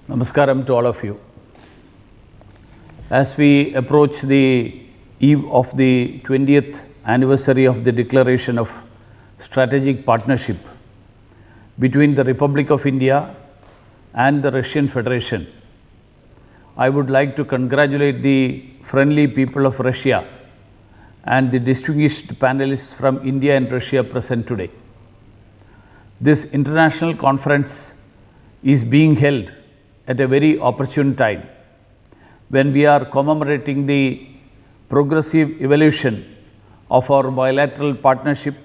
Namaskaram to all of you. As we approach the eve of the 20th anniversary of the declaration of strategic partnership between the Republic of India and the Russian Federation, I would like to congratulate the friendly people of Russia and the distinguished panelists from India and Russia present today. This international conference is being held at a very opportune time when we are commemorating the progressive evolution of our bilateral partnership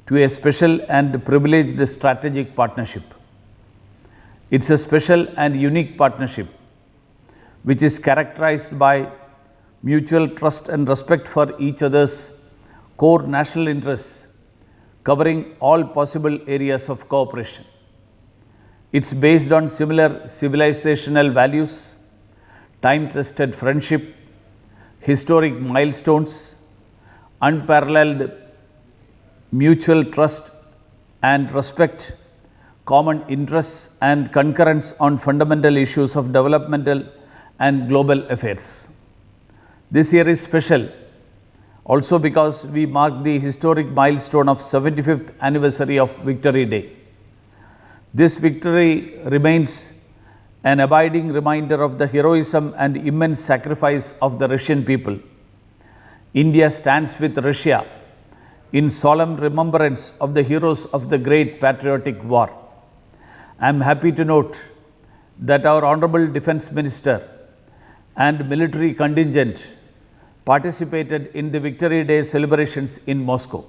to a special and privileged strategic partnership. It's a special and unique partnership which is characterized by mutual trust and respect for each other's core national interests, covering all possible areas of cooperation. It's based on similar civilizational values, time-tested friendship, historic milestones, unparalleled mutual trust and respect, common interests and concurrence on fundamental issues of developmental and global affairs. This year is special also because we mark the historic milestone of 75th anniversary of Victory Day. This victory remains an abiding reminder of the heroism and immense sacrifice of the Russian people. India stands with Russia in solemn remembrance of the heroes of the Great Patriotic War. I am happy to note that our Honorable Defence Minister and military contingent participated in the Victory Day celebrations in Moscow.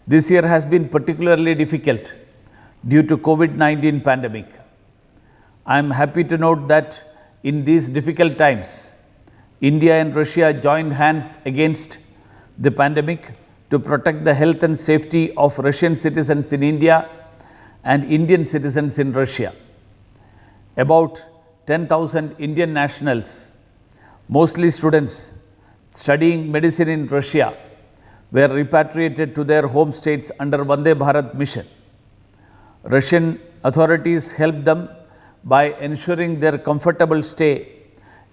This year has been particularly difficult due to COVID-19 pandemic. I am happy to note that in these difficult times, India and Russia joined hands against the pandemic to protect the health and safety of Russian citizens in India and Indian citizens in Russia. About 10,000 Indian nationals, mostly students studying medicine in Russia, were repatriated to their home states under Vande Bharat mission. Russian authorities helped them by ensuring their comfortable stay,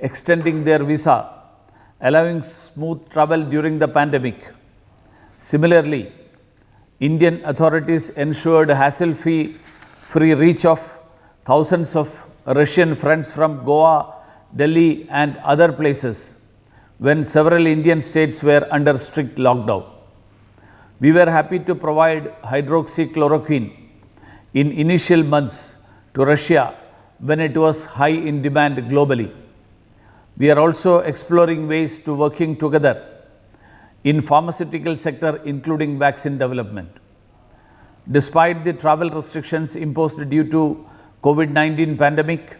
extending their visa, allowing smooth travel during the pandemic. Similarly, Indian authorities ensured hassle-free reach of thousands of Russian friends from Goa, Delhi and other places when several Indian states were under strict lockdown. We were happy to provide hydroxychloroquine in initial months to Russia when it was high in demand globally. We are also exploring ways to working together in pharmaceutical sector, including vaccine development. Despite the travel restrictions imposed due to COVID-19 pandemic,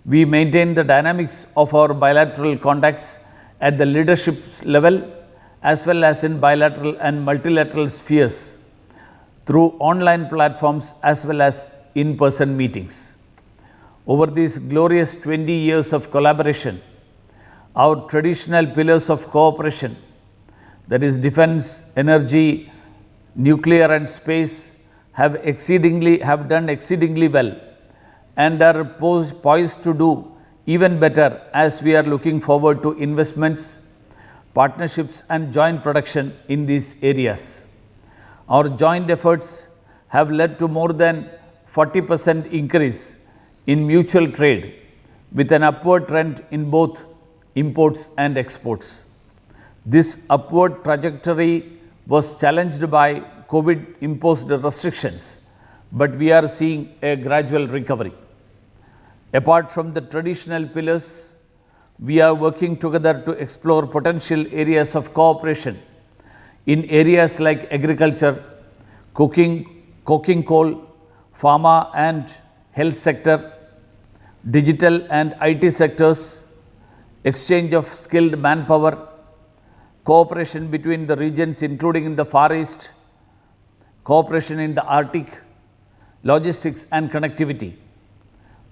we maintain the dynamics of our bilateral contacts at the leadership level as well as in bilateral and multilateral spheres through online platforms as well as in-person meetings. Over these glorious 20 years of collaboration, our traditional pillars of cooperation, that is defense, energy, nuclear and space, have done exceedingly well and are poised to do even better as we are looking forward to investments, partnerships and joint production in these areas. Our joint efforts have led to more than 40% increase in mutual trade with an upward trend in both imports and exports. This upward trajectory was challenged by COVID-imposed restrictions, but we are seeing a gradual recovery. Apart from the traditional pillars, we are working together to explore potential areas of cooperation in areas like agriculture, coking coal, pharma and health sector, digital and IT sectors, exchange of skilled manpower, cooperation between the regions including in the Far East, cooperation in the Arctic, logistics and connectivity.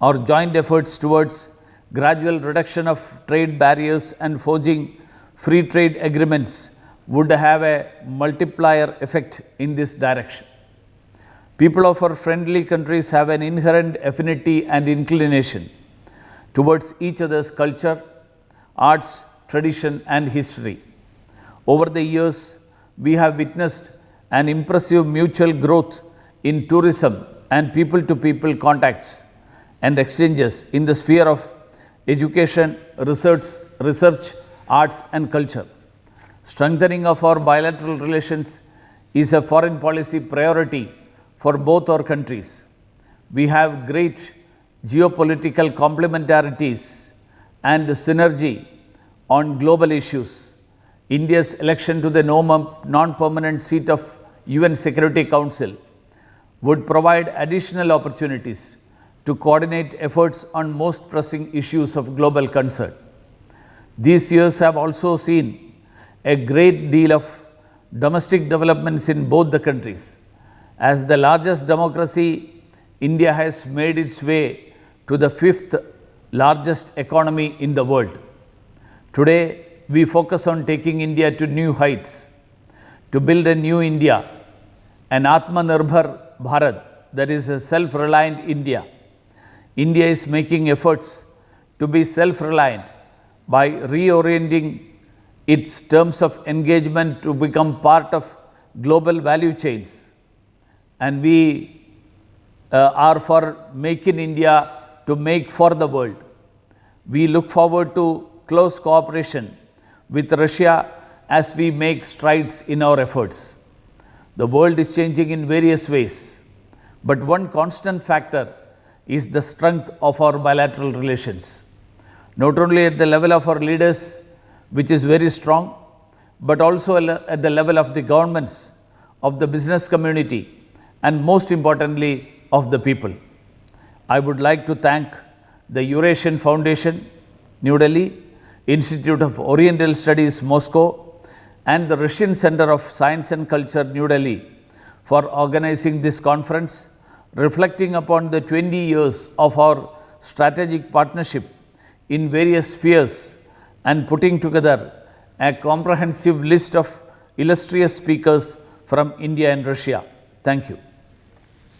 Our joint efforts towards gradual reduction of trade barriers and forging free trade agreements would have a multiplier effect in this direction. People of our friendly countries have an inherent affinity and inclination towards each other's culture, arts, tradition, and history. Over the years, we have witnessed an impressive mutual growth in tourism and people-to-people contacts and exchanges in the sphere of education, research, arts, and culture. Strengthening of our bilateral relations is a foreign policy priority for both our countries. We have great geopolitical complementarities and synergy on global issues. India's election to the non-permanent seat of UN Security Council would provide additional opportunities to coordinate efforts on most pressing issues of global concern. These years have also seen a great deal of domestic developments in both the countries. As the largest democracy, India has made its way to the fifth largest economy in the world. Today, we focus on taking India to new heights, to build a new India, an Atmanirbhar Bharat, that is a self-reliant India. India is making efforts to be self-reliant by reorienting its terms of engagement to become part of global value chains. And we are for Make in India to make for the world. We look forward to close cooperation with Russia as we make strides in our efforts. The world is changing in various ways, but one constant factor is the strength of our bilateral relations. Not only at the level of our leaders, which is very strong, but also at the level of the governments, of the business community, and most importantly, of the people. I would like to thank the Eurasian Foundation, New Delhi, Institute of Oriental Studies, Moscow, and the Russian Center of Science and Culture, New Delhi, for organizing this conference, reflecting upon the 20 years of our strategic partnership in various spheres and putting together a comprehensive list of illustrious speakers from India and Russia. Thank you.